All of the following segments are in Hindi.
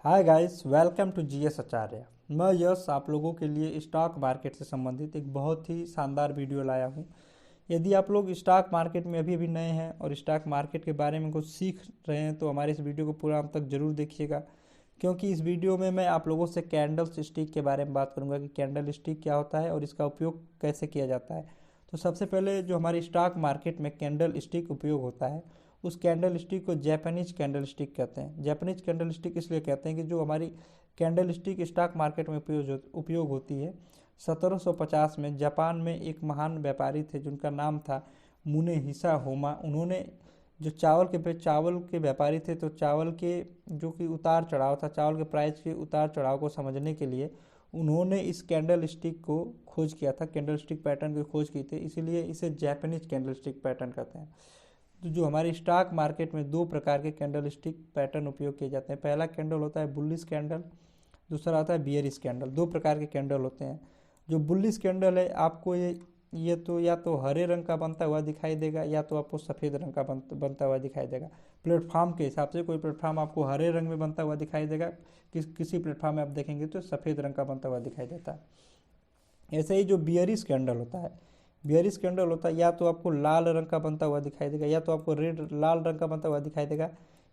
Hi guys, welcome to GS Acharya. मैं यश आप लोगों के लिए स्टॉक मार्केट से संबंधित एक बहुत ही शानदार वीडियो लाया हूं। यदि आप लोग स्टॉक मार्केट में अभी भी नए हैं और स्टॉक मार्केट के बारे में कुछ सीख रहे हैं तो हमारे इस वीडियो को पूरा अंत तक जरूर देखिएगा, क्योंकि इस वीडियो में मैं आप लोगों से कैंडल स्टिक के बारे में बात करूंगा कि कैंडल स्टिक क्या होता है और इसका उपयोग कैसे किया जाता है। तो सबसे पहले जो हमारी स्टॉक मार्केट में कैंडल स्टिक उपयोग होता है, उस कैंडल स्टिक को जापानीज कैंडल स्टिक कहते हैं। जापानीज कैंडल स्टिक इसलिए कहते हैं कि जो हमारी कैंडल स्टिक स्टॉक मार्केट में उपयोग होती है। 1750 में जापान में एक महान व्यापारी थे जिनका नाम था मुने हिसा होमा। उन्होंने जो चावल के व्यापारी थे, तो चावल के जो कि उतार चढ़ाव था, चावल के प्राइस के उतार चढ़ाव को समझने के लिए उन्होंने इस कैंडल स्टिक को खोज किया था, कैंडल स्टिक पैटर्न की खोज की थी, इसीलिए इसे जापानीज कैंडल स्टिक पैटर्न कहते हैं। तो जो हमारी स्टॉक मार्केट में दो प्रकार के कैंडल स्टिक पैटर्न उपयोग किए जाते हैं। पहला कैंडल होता है बुलिश कैंडल, दूसरा होता है बियरिश कैंडल। दो प्रकार के कैंडल होते हैं। जो बुलिश कैंडल है, आपको ये तो या तो हरे रंग का बनता हुआ दिखाई देगा या तो आपको सफ़ेद रंग का बनता हुआ दिखाई देगा। प्लेटफॉर्म के हिसाब से कोई प्लेटफॉर्म आपको हरे रंग में बनता हुआ दिखाई देगा, किसी प्लेटफॉर्म में आप देखेंगे तो सफ़ेद रंग का बनता हुआ दिखाई देता है। ऐसे ही जो बियरिश कैंडल होता है, बियरिश कैंडल होता है या तो आपको लाल रंग का बनता हुआ दिखाई देगा, या तो आपको लाल रंग का बनता हुआ दिखाई देगा,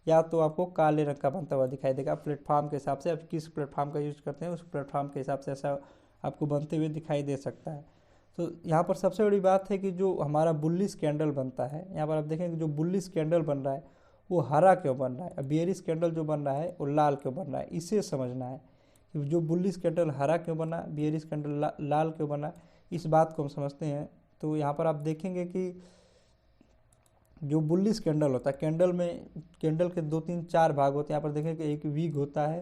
या तो आपको काले रंग का बनता हुआ दिखाई देगा। प्लेटफॉर्म के हिसाब से आप किस प्लेटफॉर्म का यूज करते हैं, उस प्लेटफॉर्म के हिसाब से ऐसा आपको बनते हुए दिखाई दे सकता है। तो यहाँ पर सबसे बड़ी बात है कि जो हमारा बुलिश कैंडल बनता है, यहाँ पर आप देखें कि जो बुलिश कैंडल बन रहा है वो हरा क्यों बन रहा है, बियरिश कैंडल जो बन रहा है वो लाल क्यों बन रहा है, इसे समझना है कि जो बुलिश कैंडल हरा क्यों बना, बियरिश कैंडल लाल क्यों बना, इस बात को हम समझते हैं। तो यहाँ पर आप देखेंगे कि जो बुलिश कैंडल होता है, कैंडल के 2 3 4 भाग होते हैं। यहाँ पर देखें कि एक वीक होता है,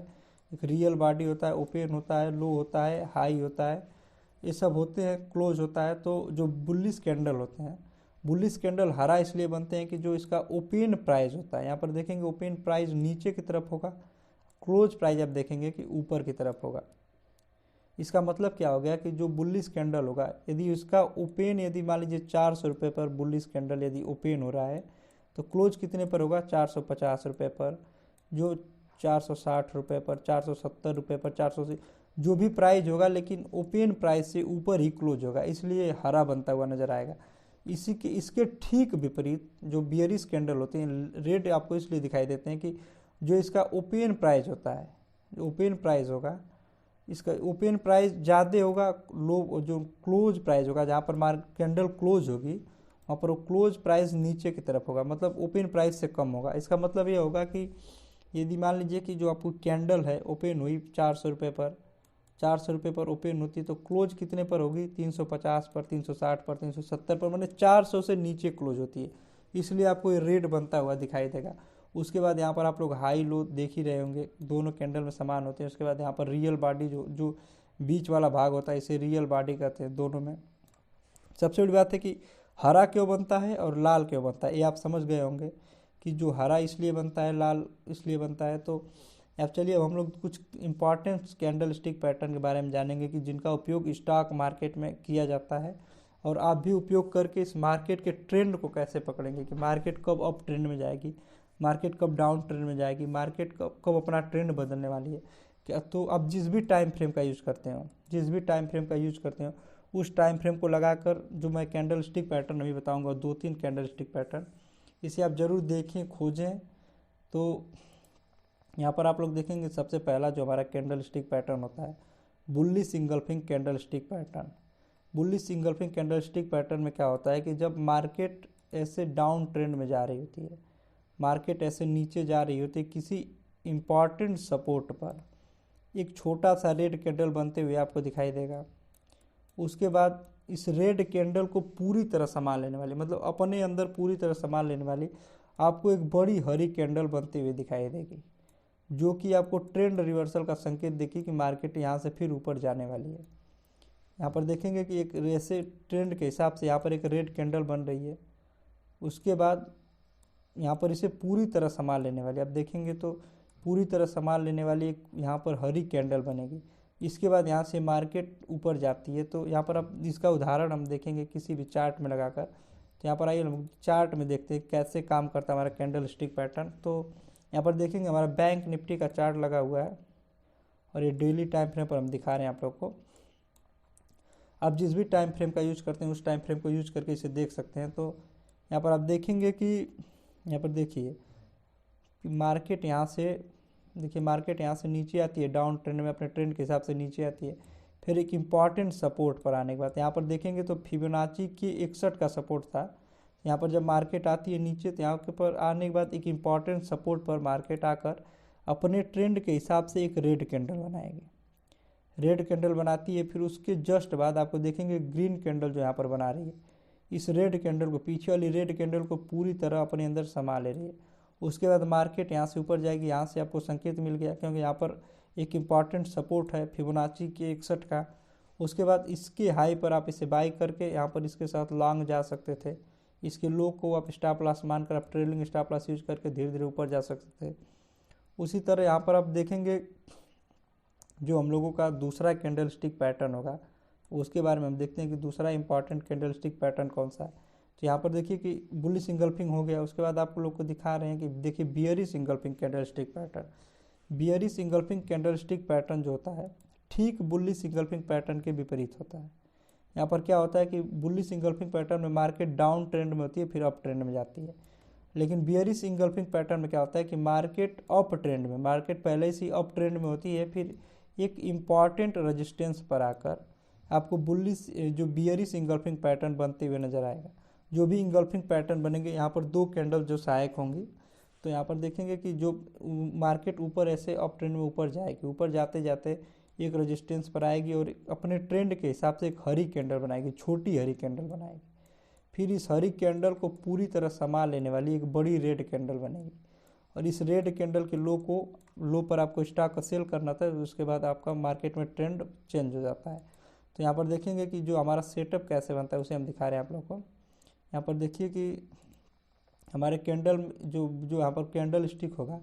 एक रियल बॉडी होता है, ओपन होता है, लो होता है, हाई होता है, ये सब होते हैं, क्लोज होता है। तो जो बुलिश कैंडल होते हैं, बुलिश कैंडल हरा इसलिए बनते हैं कि जो इसका ओपन प्राइस होता है, यहाँ पर देखेंगे ओपन प्राइस नीचे की तरफ होगा, क्लोज प्राइस आप देखेंगे कि ऊपर की तरफ होगा। इसका मतलब क्या हो गया कि जो बुलिश कैंडल होगा, यदि उसका ओपन यदि मान लीजिए 400 रुपये पर बुलिश कैंडल यदि ओपन हो रहा है, तो क्लोज कितने पर होगा, 450 रुपये पर, जो 460 रुपये पर, 470 रुपये पर, 400 से जो भी प्राइस होगा, लेकिन ओपन प्राइस से ऊपर ही क्लोज होगा, इसलिए हरा बनता हुआ नजर आएगा। इसके ठीक विपरीत जो बियरिश कैंडल होते हैं, रेड आपको इसलिए दिखाई देते हैं कि जो इसका ओपन प्राइस होता है, जो ओपन प्राइस होगा, इसका ओपन प्राइस ज़्यादा होगा, लो जो क्लोज प्राइस होगा, जहाँ पर कैंडल क्लोज होगी वहाँ पर वो क्लोज प्राइस नीचे की तरफ होगा, मतलब ओपन प्राइस से कम होगा। इसका मतलब ये होगा कि यदि मान लीजिए कि जो आपको कैंडल है ओपन हुई 400 रुपये पर, 400 रुपये पर ओपन होती, तो क्लोज कितने पर होगी, 350 पर, 360 पर, 370 पर, मतलब 400 से नीचे क्लोज होती है, इसलिए आपको ये रेड बनता हुआ दिखाई देगा। उसके बाद यहाँ पर आप लोग हाई लो देख ही रहे होंगे, दोनों कैंडल में समान होते हैं। उसके बाद यहाँ पर रियल बॉडी जो बीच वाला भाग होता है, इसे रियल बॉडी कहते हैं दोनों में। सबसे बड़ी बात है कि हरा क्यों बनता है और लाल क्यों बनता है, ये आप समझ गए होंगे कि जो हरा इसलिए बनता है, लाल इसलिए बनता है। तो अब चलिए अब हम लोग कुछ इंपॉर्टेंट कैंडल स्टिक पैटर्न के बारे में जानेंगे कि जिनका उपयोग स्टॉक मार्केट में किया जाता है, और आप भी उपयोग करके इस मार्केट के ट्रेंड को कैसे पकड़ेंगे कि मार्केट कब अप ट्रेंड में जाएगी, मार्केट कब डाउन ट्रेंड में जाएगी, मार्केट कब अपना ट्रेंड बदलने वाली है। क्या तो आप जिस भी टाइम फ्रेम का यूज़ करते हो, उस टाइम फ्रेम को लगाकर जो मैं कैंडल स्टिक पैटर्न अभी बताऊंगा, 2 3 कैंडल स्टिक पैटर्न, इसे आप ज़रूर देखें, खोजें। तो यहाँ पर आप लोग देखेंगे सबसे पहला जो हमारा कैंडल स्टिक पैटर्न होता है, bullish engulfing candle stick pattern. Bullish engulfing candle stick pattern में क्या होता है कि जब मार्केट ऐसे डाउन ट्रेंड में जा रही होती है, मार्केट ऐसे नीचे जा रही होती है, किसी इम्पॉर्टेंट सपोर्ट पर एक छोटा सा रेड कैंडल बनते हुए आपको दिखाई देगा। उसके बाद इस रेड कैंडल को पूरी तरह संभाल लेने वाली, मतलब अपने अंदर पूरी तरह संभाल लेने वाली, आपको एक बड़ी हरी कैंडल बनते हुए दिखाई देगी, जो कि आपको ट्रेंड रिवर्सल का संकेत देगी कि मार्केट यहाँ से फिर ऊपर जाने वाली है। यहाँ पर देखेंगे कि एक ऐसे ट्रेंड के हिसाब से यहाँ पर एक रेड कैंडल बन रही है। उसके बाद यहाँ पर इसे पूरी तरह संभाल लेने वाली, आप देखेंगे तो पूरी तरह संभाल लेने वाली एक यहाँ पर हरी कैंडल बनेगी। इसके बाद यहाँ से मार्केट ऊपर जाती है। तो यहाँ पर आप इसका उदाहरण हम देखेंगे किसी भी चार्ट में लगाकर। तो यहाँ पर आइए हम चार्ट में देखते हैं कैसे काम करता है हमारा कैंडल स्टिक पैटर्न। तो यहाँ पर देखेंगे हमारा बैंक निफ्टी का चार्ट लगा हुआ है और ये डेली टाइम फ्रेम पर हम दिखा रहे हैं आप लोग को। आप जिस भी टाइम फ्रेम का यूज करते हैं उस टाइम फ्रेम को यूज करके इसे देख सकते हैं। तो यहाँ पर आप देखेंगे कि यहाँ पर देखिए कि मार्केट यहाँ से देखिए मार्केट यहाँ से नीचे आती है, डाउन ट्रेंड में अपने ट्रेंड के हिसाब से नीचे आती है, फिर एक इम्पॉर्टेंट सपोर्ट पर आने के बाद यहाँ पर देखेंगे तो फिबोनाची की 61 का सपोर्ट था। यहाँ पर जब मार्केट आती है नीचे तो यहाँ के पर आने के बाद एक इम्पॉर्टेंट सपोर्ट पर मार्केट आकर अपने ट्रेंड के हिसाब से एक रेड कैंडल बनाएगी। रेड कैंडल बनाती है, फिर उसके जस्ट बाद आपको देखेंगे ग्रीन कैंडल जो यहाँ पर बना रही है, इस रेड कैंडल को, पीछे वाली रेड कैंडल को पूरी तरह अपने अंदर समा ले रही है। उसके बाद मार्केट यहाँ से ऊपर जाएगी। यहाँ से आपको संकेत मिल गया क्योंकि यहाँ पर एक इम्पॉर्टेंट सपोर्ट है फिबोनाची के 61 का। उसके बाद इसके हाई पर आप इसे बाई करके यहाँ पर इसके साथ लॉन्ग जा सकते थे। इसके लो को आप स्टॉप लॉस मानकर आप ट्रेलिंग स्टॉप लॉस यूज करके धीरे धीरे ऊपर जा सकते थे। उसी तरह यहाँ पर आप देखेंगे जो हम लोगों का दूसरा कैंडल स्टिक पैटर्न होगा उसके बारे में हम देखते हैं कि दूसरा इंपॉर्टेंट कैंडल स्टिक पैटर्न कौन सा है। तो यहाँ पर देखिए कि बुलिश इंगल्फिंग हो गया। उसके बाद आप लोग को दिखा रहे हैं कि देखिए bearish engulfing candle stick pattern. Bearish engulfing candle stick pattern जो होता है ठीक बुलिश इंगल्फिंग पैटर्न के विपरीत होता है। यहाँ पर क्या होता है कि बुलिश इंगल्फिंग पैटर्न में मार्केट डाउन ट्रेंड में होती है फिर अप ट्रेंड में जाती है, लेकिन बियरिश इंगल्फिंग पैटर्न में क्या होता है कि मार्केट अप ट्रेंड में, मार्केट पहले से अप ट्रेंड में होती है, फिर एक इम्पॉर्टेंट रेजिस्टेंस पर आकर आपको बुलिश जो बियरिश इंगल्फिंग पैटर्न बनते हुए नजर आएगा। जो भी इंगल्फिंग पैटर्न बनेंगे यहाँ पर दो कैंडल जो सहायक होंगी। तो यहाँ पर देखेंगे कि जो मार्केट ऊपर ऐसे अप ट्रेंड में ऊपर जाएगी, ऊपर जाते जाते एक रेजिस्टेंस पर आएगी और अपने ट्रेंड के हिसाब से एक हरी कैंडल बनाएगी, छोटी हरी कैंडल बनाएगी। फिर इस हरी कैंडल को पूरी तरह समा लेने वाली एक बड़ी रेड कैंडल बनेगी और इस रेड कैंडल के लो पर आपको स्टॉक का सेल करना था। उसके बाद आपका मार्केट में ट्रेंड चेंज हो जाता है। तो यहाँ पर देखेंगे कि जो हमारा सेटअप कैसे बनता है उसे हम दिखा रहे हैं आप लोग को। यहाँ पर देखिए कि हमारे कैंडल जो यहाँ पर कैंडल स्टिक होगा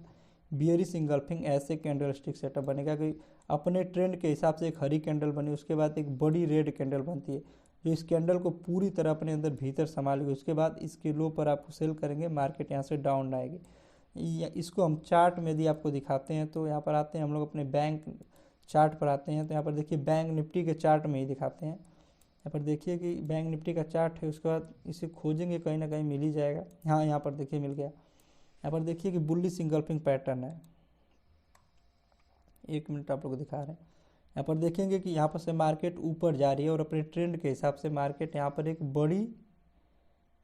बियरिश इंगल्फिंग, ऐसे कैंडल स्टिक सेटअप बनेगा कि अपने ट्रेंड के हिसाब से एक हरी कैंडल बनी, उसके बाद एक बड़ी रेड कैंडल बनती है जो इस कैंडल को पूरी तरह अपने अंदर भीतर संभालेगी। उसके बाद इसके लो पर आपको सेल करेंगे, मार्केट यहाँ से डाउन आएगी। इसको हम चार्ट में यदि आपको दिखाते हैं तो यहाँ पर आते हैं हम लोग अपने बैंक चार्ट पर आते हैं। तो यहाँ पर देखिए बैंक निफ्टी के चार्ट में ही दिखाते हैं। यहाँ पर देखिए कि बैंक निफ्टी का चार्ट है, उसके बाद इसे खोजेंगे कहीं ना कहीं मिल ही जाएगा। हाँ, यहाँ पर देखिए मिल गया। यहाँ पर देखिए कि बुलिश इंगल्फिंग पैटर्न है। एक मिनट आप लोग दिखा रहे हैं। यहाँ पर देखेंगे कि यहाँ पर से मार्केट ऊपर जा रही है और अपने ट्रेंड के हिसाब से मार्केट यहाँ पर एक बड़ी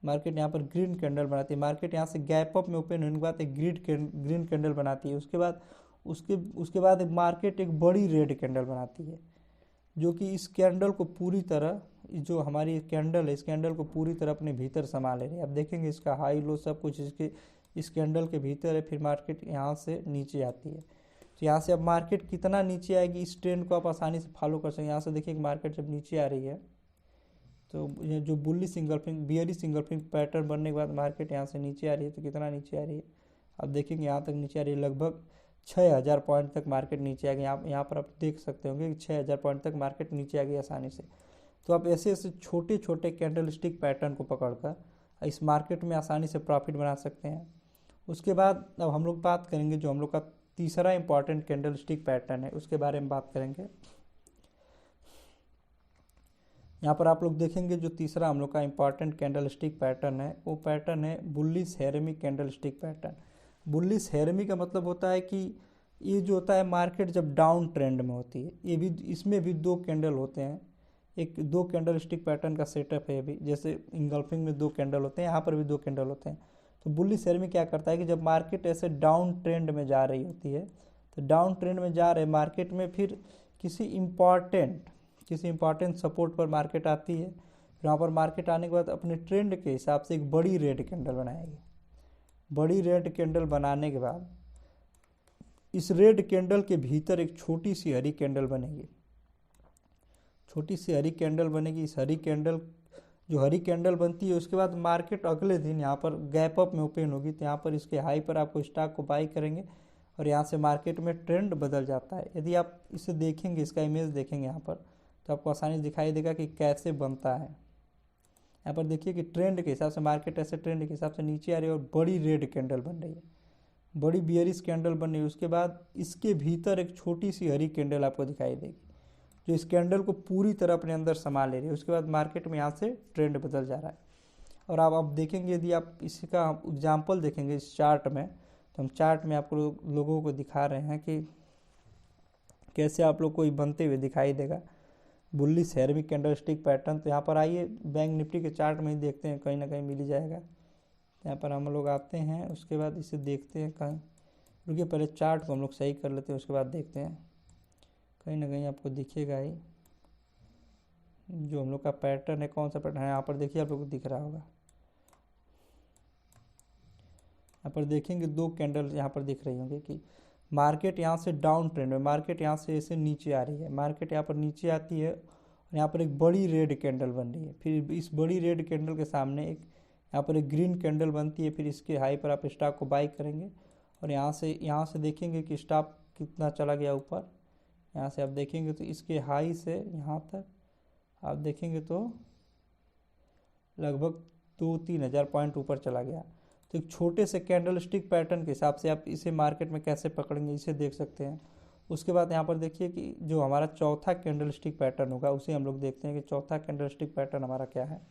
यहाँ पर ग्रीन कैंडल बनाती है। मार्केट यहाँ से गैप अप में ओपन होने के बाद एक ग्रीन कैंडल बनाती है। उसके बाद मार्केट एक बड़ी रेड कैंडल बनाती है जो कि इस कैंडल को पूरी तरह, जो हमारी कैंडल है इस कैंडल को पूरी तरह अपने भीतर समा ले रही है। आप देखेंगे इसका हाई लो सब कुछ इस कैंडल के भीतर है। फिर मार्केट यहाँ से नीचे आती है। तो यहाँ से अब मार्केट कितना नीचे आएगी इस ट्रेंड को आप आसानी से फॉलो कर सकते हैं। यहाँ से देखिए कि मार्केट जब नीचे आ रही है तो ये जो bullish engulfing bearish engulfing pattern बनने के बाद मार्केट यहाँ से नीचे आ रही है। तो कितना नीचे आ रही है आप देखेंगे, यहाँ तक नीचे आ रही है, लगभग 6000 पॉइंट तक मार्केट नीचे आ गई। यहाँ पर आप देख सकते होंगे कि 6000 पॉइंट तक मार्केट नीचे आ गई आसानी से। तो आप ऐसे ऐसे छोटे छोटे कैंडल स्टिक पैटर्न को पकड़कर इस मार्केट में आसानी से प्रॉफिट बना सकते हैं। उसके बाद अब हम लोग बात करेंगे जो हम लोग का तीसरा इंपॉर्टेंट कैंडल स्टिक पैटर्न है, उसके बारे में बात करेंगे। यहाँ पर आप लोग देखेंगे जो तीसरा हम लोग का इंपॉर्टेंट कैंडल स्टिक पैटर्न है वो पैटर्न है bullish harami candlestick pattern. Bullish harami का मतलब होता है कि ये जो होता है मार्केट जब डाउन ट्रेंड में होती है, ये भी इसमें भी दो कैंडल होते हैं। दो कैंडल स्टिक पैटर्न का सेटअप है। अभी जैसे इंगल्फिंग में दो कैंडल होते हैं, यहाँ पर भी दो कैंडल होते हैं। तो बुलिश हेरेमिक क्या करता है कि जब मार्केट ऐसे डाउन ट्रेंड में जा रही होती है, तो डाउन ट्रेंड में जा रहे मार्केट में फिर किसी इंपॉर्टेंट सपोर्ट पर मार्केट आती है। फिर वहाँ पर मार्केट आने के बाद अपने ट्रेंड के हिसाब से एक बड़ी रेड कैंडल बनाएगी। बड़ी रेड कैंडल बनाने के बाद इस रेड कैंडल के भीतर एक छोटी सी हरी कैंडल बनेगी। छोटी सी हरी कैंडल बनेगी। इस हरी कैंडल बनती है उसके बाद मार्केट अगले दिन यहाँ पर गैप अप में ओपन होगी। तो यहाँ पर इसके हाई पर आपको स्टॉक को बाई करेंगे और यहाँ से मार्केट में ट्रेंड बदल जाता है। यदि आप इसे देखेंगे, इसका इमेज देखेंगे यहाँ पर, तो आपको आसानी से दिखाई देगा कि कैसे बनता है। यहाँ पर देखिए कि ट्रेंड के हिसाब से मार्केट ऐसे ट्रेंड के हिसाब से नीचे आ रही है और बड़ी रेड कैंडल बन रही है। बड़ी बियरिश कैंडल बनी, उसके बाद इसके भीतर एक छोटी सी हरी कैंडल आपको दिखाई देगी जो इस कैंडल को पूरी तरह अपने अंदर समा ले रही है। उसके बाद मार्केट में यहाँ से ट्रेंड बदल जा रहा है। और आप देखेंगे, यदि आप इसका एग्जाम्पल देखेंगे इस चार्ट में, तो हम चार्ट में आपको लोगों को दिखा रहे हैं कि कैसे आप लोग को ये बनते हुए दिखाई देगा बुल्लिश हेरमिक कैंडलस्टिक पैटर्न। तो यहाँ पर आइए बैंक निफ्टी के चार्ट में ही देखते हैं, कहीं ना कहीं मिल ही जाएगा। यहाँ पर हम लोग आते हैं, उसके बाद इसे देखते हैं कहीं। रुकिए पहले चार्ट को हम लोग सही कर लेते हैं, उसके बाद देखते हैं, कहीं ना कहीं आपको दिखेगा ही जो हम लोग का पैटर्न है, कौन सा पैटर्न है। यहाँ पर देखिए, आप लोग को दिख रहा होगा, यहाँ पर देखेंगे 2 कैंडल यहाँ पर दिख रही होंगी कि मार्केट यहाँ से डाउन ट्रेंड में, मार्केट यहाँ से ऐसे नीचे आ रही है, मार्केट यहाँ पर नीचे आती है और यहाँ पर एक बड़ी रेड कैंडल बन रही है। फिर इस बड़ी रेड कैंडल के सामने एक यहाँ पर एक ग्रीन कैंडल बनती है। फिर इसके हाई पर आप स्टॉक को बाई करेंगे और यहाँ से देखेंगे कि स्टॉक कितना चला गया ऊपर। यहाँ से आप देखेंगे तो इसके हाई से यहाँ तक आप देखेंगे तो लगभग 2-3 हज़ार पॉइंट ऊपर चला गया। तो एक छोटे से कैंडल स्टिक पैटर्न के हिसाब से आप इसे मार्केट में कैसे पकड़ेंगे, इसे देख सकते हैं। उसके बाद यहाँ पर देखिए कि जो हमारा चौथा कैंडल स्टिक पैटर्न होगा उसे हम लोग देखते हैं कि चौथा कैंडल स्टिक पैटर्न हमारा क्या है।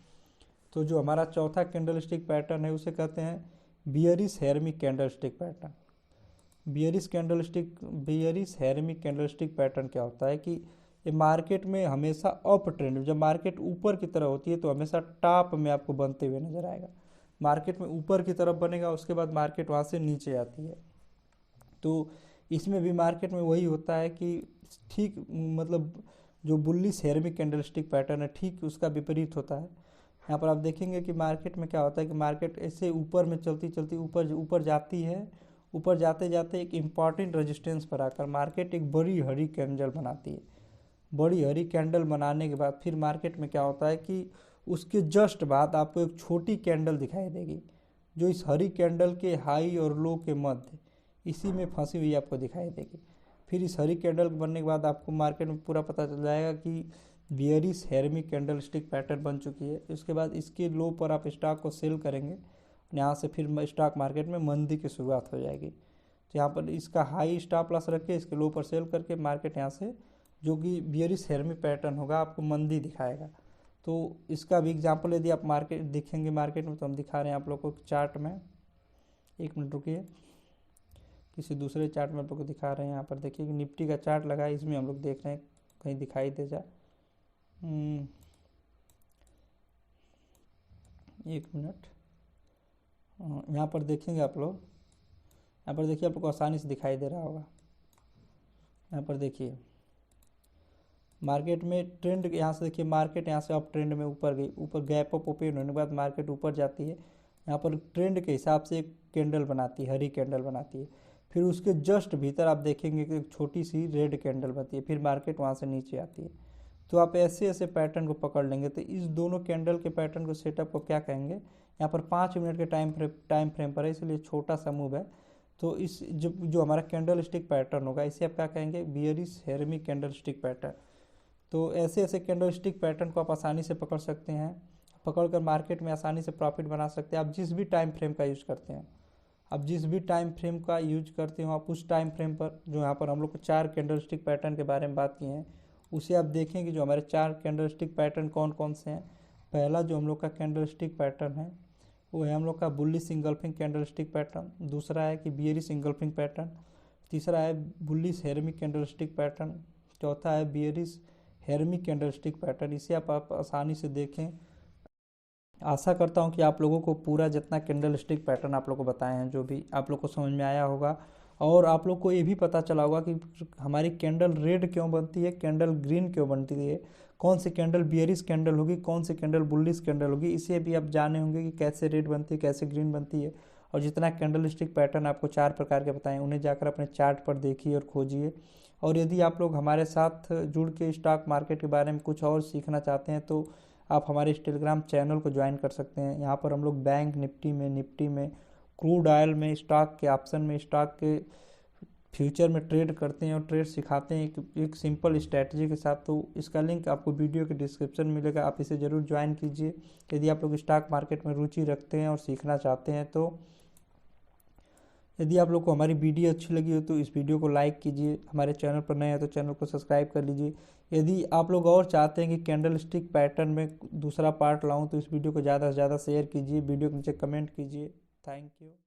तो जो हमारा चौथा कैंडल स्टिक पैटर्न है उसे कहते हैं bearish harami candlestick pattern. Bearish harami candlestick pattern क्या होता है कि ये मार्केट में हमेशा अप ट्रेंड, जब मार्केट ऊपर की तरह होती है तो हमेशा टॉप में आपको बनते हुए नजर आएगा। मार्केट में ऊपर की तरफ बनेगा, उसके बाद मार्केट वहाँ से नीचे आती है। तो इसमें भी मार्केट में वही होता है कि ठीक मतलब जो बुल्लिश हेरमिक कैंडलस्टिक पैटर्न है ठीक उसका विपरीत होता है। यहाँ पर आप देखेंगे कि मार्केट में क्या होता है कि मार्केट ऐसे ऊपर में चलती चलती ऊपर जाती है, ऊपर जाते जाते एक इम्पॉर्टेंट रेजिस्टेंस पर आकर मार्केट एक बड़ी हरी कैंडल बनाती है। बड़ी हरी कैंडल बनाने के बाद फिर मार्केट में क्या होता है कि उसके जस्ट बाद आपको एक छोटी कैंडल दिखाई देगी जो इस हरी कैंडल के हाई और लो के मध्य इसी में फंसी हुई आपको दिखाई देगी। फिर इस हरी कैंडल बनने के बाद आपको मार्केट में पूरा पता चल जाएगा कि bearish harami candlestick pattern बन चुकी है। उसके बाद इसके लो पर आप स्टॉक को सेल करेंगे, यहाँ से फिर स्टॉक मार्केट में मंदी की शुरुआत हो जाएगी। तो यहाँ पर इसका हाई स्टॉप लॉस रख के इसके लो पर सेल करके मार्केट यहाँ से जो कि बियरिश हेरमिक पैटर्न होगा आपको मंदी दिखाएगा। तो इसका भी एग्जांपल यदि आप मार्केट दिखेंगे मार्केट में तो हम दिखा रहे हैं आप लोग को चार्ट में। 1 मिनट रुकिए, किसी दूसरे चार्ट में आप लोग को दिखा रहे हैं। यहाँ पर देखिए कि निफ्टी का चार्ट लगा है, इसमें हम लोग देख रहे हैं कहीं दिखाई दे जाए। 1 मिनट, यहाँ पर देखेंगे आप लोग, यहाँ पर देखिए आप लोग को आसानी से दिखाई दे रहा होगा। यहाँ पर देखिए मार्केट में ट्रेंड, यहाँ से देखिए मार्केट यहाँ से अप ट्रेंड में ऊपर गई, ऊपर गैप अप ओपन होने के बाद मार्केट ऊपर जाती है। यहाँ पर ट्रेंड के हिसाब से एक कैंडल बनाती है, हरी कैंडल बनाती है। फिर उसके जस्ट भीतर आप देखेंगे कि एक छोटी सी रेड कैंडल बनती है, फिर मार्केट वहाँ से नीचे आती है। तो आप ऐसे ऐसे पैटर्न को पकड़ लेंगे। तो इस दोनों कैंडल के पैटर्न को सेटअप को क्या कहेंगे, यहाँ पर 5 मिनट के टाइम फ्रेम पर है, इसलिए छोटा सा मूव है। तो इस जो हमारा कैंडल स्टिक पैटर्न होगा इसे आप क्या कहेंगे, bearish harami candlestick pattern. तो ऐसे ऐसे कैंडल स्टिक पैटर्न को आप आसानी से पकड़ सकते हैं, पकड़कर मार्केट में आसानी से प्रॉफिट बना सकते हैं। आप जिस भी टाइम फ्रेम का यूज़ करते हैं, आप जिस भी टाइम फ्रेम का यूज करते हो, आप उस टाइम फ्रेम पर जो यहाँ पर हम लोग को 4 कैंडल स्टिक पैटर्न के बारे में बात की हैं उसे आप देखेंगे जो हमारे 4 कैंडल स्टिक पैटर्न कौन कौन से हैं। पहला जो हम लोग का कैंडल स्टिक पैटर्न है वो है हम लोग का बुल्लिश इंगल्फिंग कैंडल स्टिक पैटर्न। दूसरा है कि बियरिश इंगल्फिंग पैटर्न। तीसरा है बुल्लिश हेरमिक कैंडल स्टिक पैटर्न। चौथा है bearish harami candlestick pattern. इसे आप आसानी से देखें। आशा करता हूं कि आप लोगों को पूरा जितना कैंडल स्टिक पैटर्न आप लोगों को बताए हैं जो भी आप लोग को समझ में आया होगा, और आप लोग को ये भी पता चला होगा कि हमारी कैंडल रेड क्यों बनती है, कैंडल ग्रीन क्यों बनती है, कौन सी कैंडल बियरिश कैंडल होगी, कौन सी कैंडल बुल्लिश कैंडल होगी। इसे भी आप जाने होंगे कि कैसे रेड बनती है, कैसे ग्रीन बनती है। और जितना कैंडल स्टिक पैटर्न आपको 4 प्रकार के बताएं उन्हें जाकर अपने चार्ट पर देखिए और खोजिए। और यदि आप लोग हमारे साथ जुड़ के स्टॉक मार्केट के बारे में कुछ और सीखना चाहते हैं तो आप हमारे इस टेलीग्राम चैनल को ज्वाइन कर सकते हैं। यहाँ पर हम लोग बैंक निफ्टी में क्रूड ऑयल में, स्टॉक के ऑप्शन में, स्टॉक के फ्यूचर में ट्रेड करते हैं और ट्रेड सिखाते हैं एक सिंपल स्ट्रैटेजी के साथ। तो इसका लिंक आपको वीडियो के डिस्क्रिप्शन में मिलेगा, आप इसे ज़रूर ज्वाइन कीजिए यदि आप लोग स्टॉक मार्केट में रुचि रखते हैं और सीखना चाहते हैं। तो यदि आप लोग को हमारी वीडियो अच्छी लगी हो तो इस वीडियो को लाइक कीजिए, हमारे चैनल पर नए हैं तो चैनल को सब्सक्राइब कर लीजिए। यदि आप लोग और चाहते हैं कि कैंडल स्टिक पैटर्न में दूसरा पार्ट लाऊं तो इस वीडियो को ज़्यादा से ज़्यादा शेयर कीजिए, वीडियो के नीचे कमेंट कीजिए। Thank you.